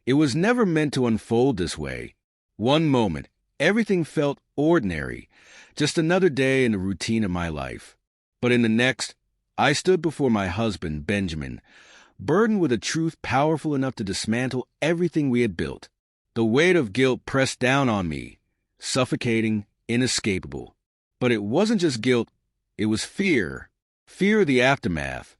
It was never meant to unfold this way. One moment, everything felt ordinary, just another day in the routine of my life. But in the next, I stood before my husband, Benjamin, burdened with a truth powerful enough to dismantle everything we had built. The weight of guilt pressed down on me, suffocating, inescapable. But it wasn't just guilt, it was fear. Fear of the aftermath,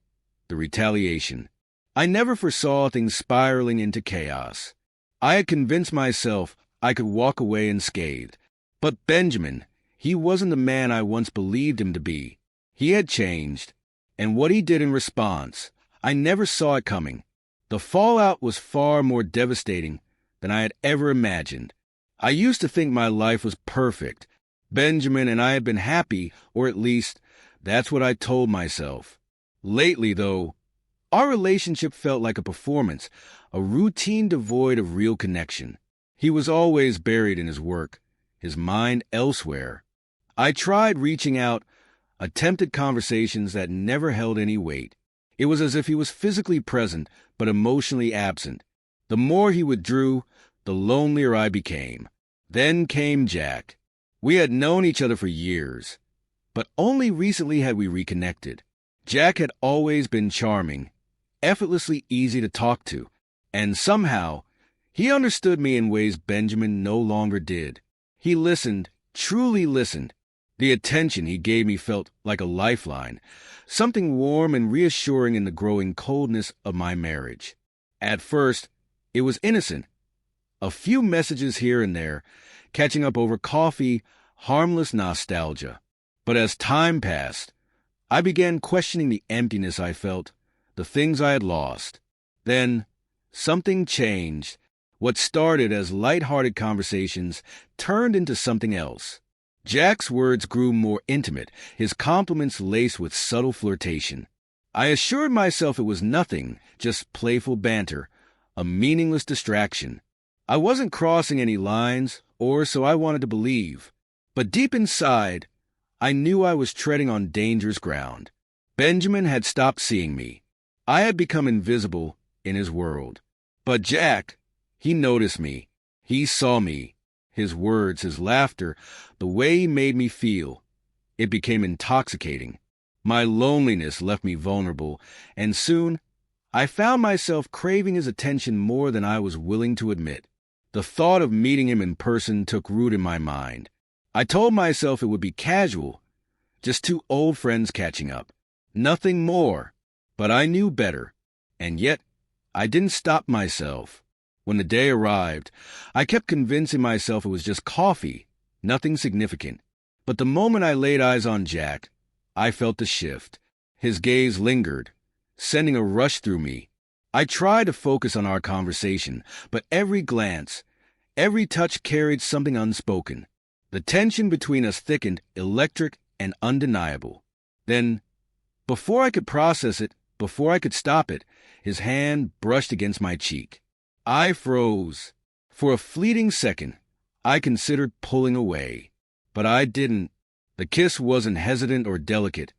the retaliation. I never foresaw things spiraling into chaos. I had convinced myself I could walk away unscathed. But Benjamin, he wasn't the man I once believed him to be. He had changed, and what he did in response, I never saw it coming. The fallout was far more devastating than I had ever imagined. I used to think my life was perfect. Benjamin and I had been happy, or at least, that's what I told myself. Lately, though, our relationship felt like a performance, a routine devoid of real connection. He was always buried in his work, his mind elsewhere. I tried reaching out, attempted conversations that never held any weight. It was as if he was physically present, but emotionally absent. The more he withdrew, the lonelier I became. Then came Jack. We had known each other for years, but only recently had we reconnected. Jack had always been charming, effortlessly easy to talk to, and somehow, he understood me in ways Benjamin no longer did. He listened, truly listened. The attention he gave me felt like a lifeline, something warm and reassuring in the growing coldness of my marriage. At first, it was innocent. A few messages here and there, catching up over coffee, harmless nostalgia. But as time passed, I began questioning the emptiness I felt, the things I had lost. Then, something changed. What started as light-hearted conversations turned into something else. Jack's words grew more intimate, his compliments laced with subtle flirtation. I assured myself it was nothing, just playful banter, a meaningless distraction. I wasn't crossing any lines, or so I wanted to believe. But deep inside, I knew I was treading on dangerous ground. Benjamin had stopped seeing me. I had become invisible in his world. But Jack, he noticed me. He saw me. His words, his laughter, the way he made me feel. It became intoxicating. My loneliness left me vulnerable, and soon I found myself craving his attention more than I was willing to admit. The thought of meeting him in person took root in my mind. I told myself it would be casual, just two old friends catching up. Nothing more. But I knew better, and yet I didn't stop myself. When the day arrived, I kept convincing myself it was just coffee, nothing significant. But the moment I laid eyes on Jack, I felt the shift. His gaze lingered, sending a rush through me. I tried to focus on our conversation, but every glance, every touch carried something unspoken. The tension between us thickened, electric and undeniable. Then, before I could process it, before I could stop it, his hand brushed against my cheek. I froze. For a fleeting second, I considered pulling away. But I didn't. The kiss wasn't hesitant or delicate.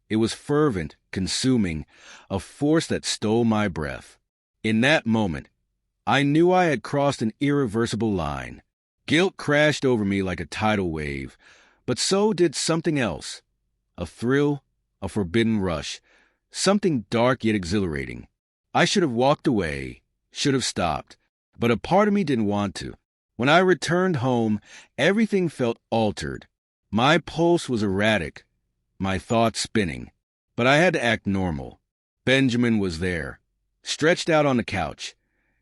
It was fervent, consuming, a force that stole my breath. In that moment, I knew I had crossed an irreversible line. Guilt crashed over me like a tidal wave, but so did something else. A thrill, a forbidden rush, something dark yet exhilarating. I should have walked away, should have stopped, but a part of me didn't want to. When I returned home, everything felt altered. My pulse was erratic, my thoughts spinning, but I had to act normal. Benjamin was there, stretched out on the couch,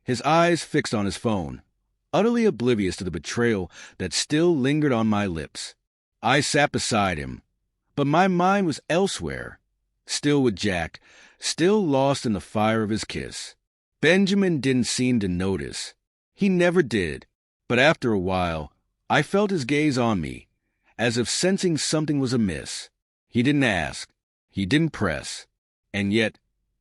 his eyes fixed on his phone, utterly oblivious to the betrayal that still lingered on my lips. I sat beside him, but my mind was elsewhere, still with Jack, still lost in the fire of his kiss. Benjamin didn't seem to notice. He never did, but after a while, I felt his gaze on me, as if sensing something was amiss. He didn't ask, he didn't press, and yet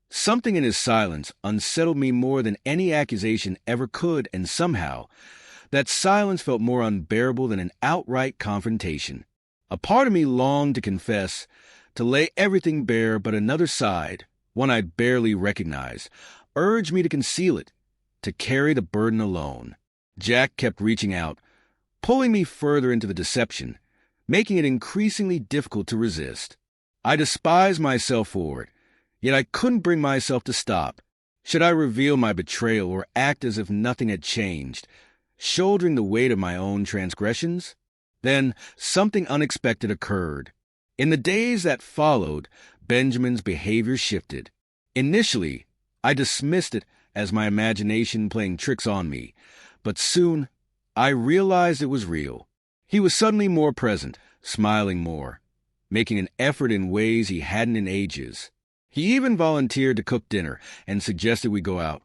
something in his silence unsettled me more than any accusation ever could, and somehow that silence felt more unbearable than an outright confrontation. A part of me longed to confess, to lay everything bare, but another side, one I barely recognized, urged me to conceal it, to carry the burden alone. Jack kept reaching out, pulling me further into the deception, making it increasingly difficult to resist. I despised myself for it, yet I couldn't bring myself to stop. Should I reveal my betrayal or act as if nothing had changed, shouldering the weight of my own transgressions? Then something unexpected occurred. In the days that followed, Benjamin's behavior shifted. Initially, I dismissed it as my imagination playing tricks on me, but soon I realized it was real. He was suddenly more present, smiling more, making an effort in ways he hadn't in ages. He even volunteered to cook dinner and suggested we go out,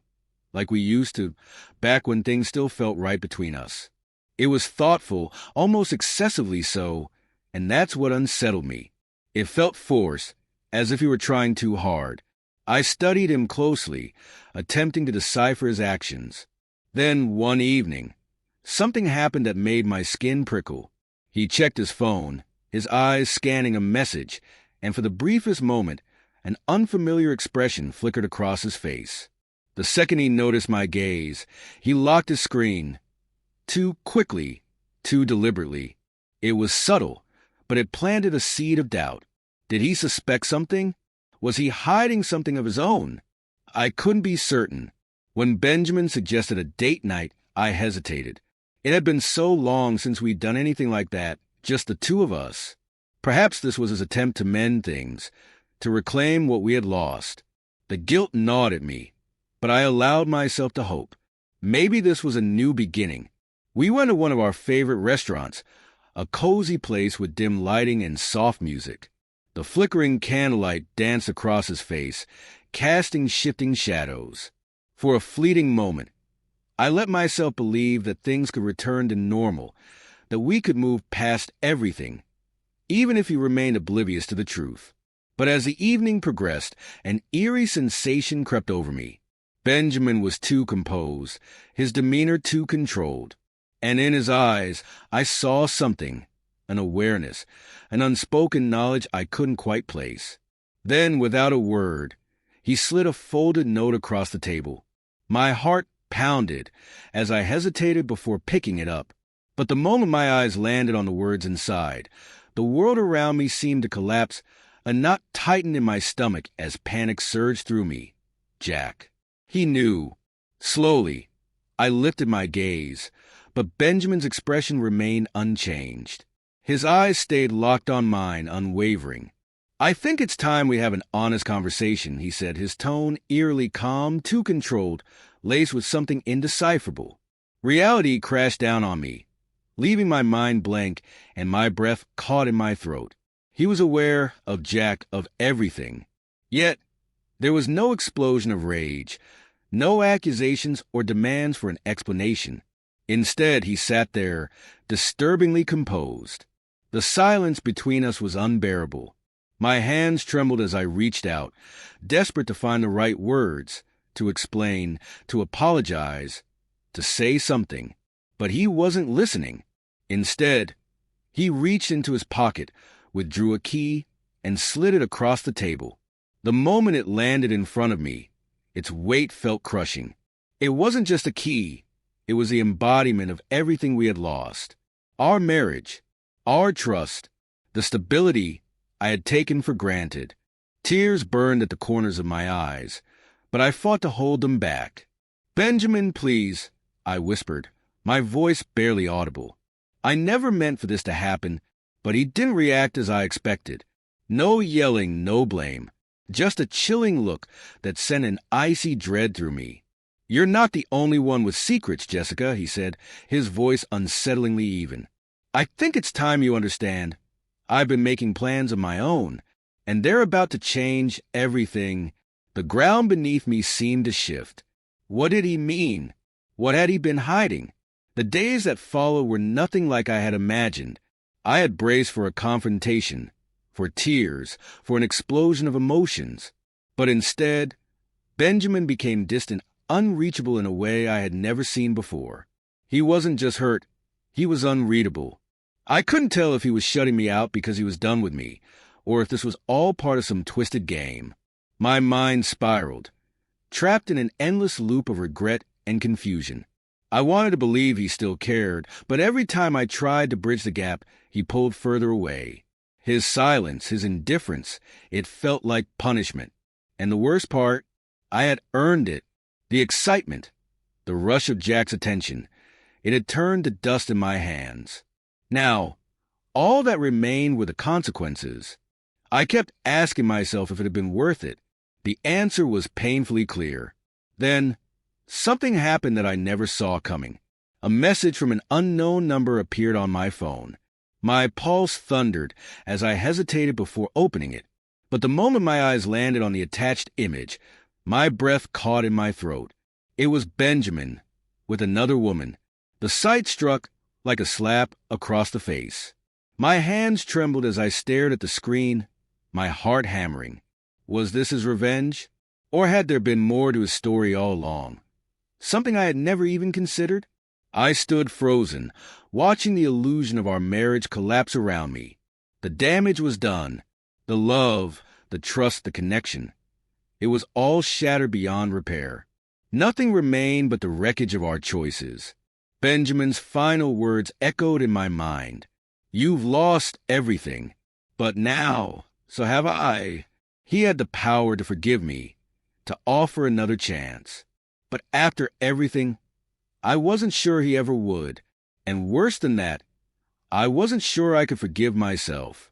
like we used to, back when things still felt right between us. It was thoughtful, almost excessively so, and that's what unsettled me. It felt forced, as if he were trying too hard. I studied him closely, attempting to decipher his actions. Then, one evening, something happened that made my skin prickle. He checked his phone, his eyes scanning a message, and for the briefest moment, an unfamiliar expression flickered across his face. The second he noticed my gaze, he locked his screen. Too quickly, too deliberately. It was subtle, but it planted a seed of doubt. Did he suspect something? Was he hiding something of his own? I couldn't be certain. When Benjamin suggested a date night, I hesitated. It had been so long since we'd done anything like that, just the two of us. Perhaps this was his attempt to mend things, to reclaim what we had lost. The guilt gnawed at me, but I allowed myself to hope. Maybe this was a new beginning. We went to one of our favorite restaurants, a cozy place with dim lighting and soft music. The flickering candlelight danced across his face, casting shifting shadows. For a fleeting moment, I let myself believe that things could return to normal, that we could move past everything, even if he remained oblivious to the truth. But as the evening progressed, an eerie sensation crept over me. Benjamin was too composed, his demeanor too controlled. And in his eyes, I saw something, an awareness, an unspoken knowledge I couldn't quite place. Then, without a word, he slid a folded note across the table. My heart pounded as I hesitated before picking it up. But the moment my eyes landed on the words inside, the world around me seemed to collapse, a knot tightened in my stomach as panic surged through me. Jack. He knew. Slowly, I lifted my gaze, but Benjamin's expression remained unchanged. His eyes stayed locked on mine, unwavering. "I think it's time we have an honest conversation," he said, his tone eerily calm, too controlled, laced with something indecipherable. Reality crashed down on me, leaving my mind blank and my breath caught in my throat. He was aware of Jack, of everything. Yet, there was no explosion of rage, no accusations or demands for an explanation. Instead, he sat there, disturbingly composed. The silence between us was unbearable. My hands trembled as I reached out, desperate to find the right words, to explain, to apologize, to say something. But he wasn't listening. Instead, he reached into his pocket, withdrew a key, and slid it across the table. The moment it landed in front of me, its weight felt crushing. It wasn't just a key. It was the embodiment of everything we had lost. Our marriage, our trust, the stability I had taken for granted. Tears burned at the corners of my eyes, but I fought to hold them back. "Benjamin, please," I whispered, my voice barely audible. I never meant for this to happen, but he didn't react as I expected. No yelling, no blame, just a chilling look that sent an icy dread through me. "You're not the only one with secrets, Jessica," he said, his voice unsettlingly even. "I think it's time you understand. I've been making plans of my own, and they're about to change everything." The ground beneath me seemed to shift. What did he mean? What had he been hiding? The days that followed were nothing like I had imagined. I had braced for a confrontation, for tears, for an explosion of emotions. But instead, Benjamin became distant, unreachable in a way I had never seen before. He wasn't just hurt, he was unreadable. I couldn't tell if he was shutting me out because he was done with me, or if this was all part of some twisted game. My mind spiraled, trapped in an endless loop of regret and confusion. I wanted to believe he still cared, but every time I tried to bridge the gap, he pulled further away. His silence, his indifference, it felt like punishment. And the worst part, I had earned it. The excitement, the rush of Jack's attention, it had turned to dust in my hands. Now, all that remained were the consequences. I kept asking myself if it had been worth it. The answer was painfully clear. Then, something happened that I never saw coming. A message from an unknown number appeared on my phone. My pulse thundered as I hesitated before opening it. But the moment my eyes landed on the attached image, my breath caught in my throat. It was Benjamin with another woman. The sight struck like a slap across the face. My hands trembled as I stared at the screen, my heart hammering. Was this his revenge? Or had there been more to his story all along? Something I had never even considered? I stood frozen, watching the illusion of our marriage collapse around me. The damage was done. The love, the trust, the connection. It was all shattered beyond repair. Nothing remained but the wreckage of our choices. Benjamin's final words echoed in my mind. You've lost everything, but now, so have I. He had the power to forgive me, to offer another chance. But after everything, I wasn't sure he ever would. And worse than that, I wasn't sure I could forgive myself.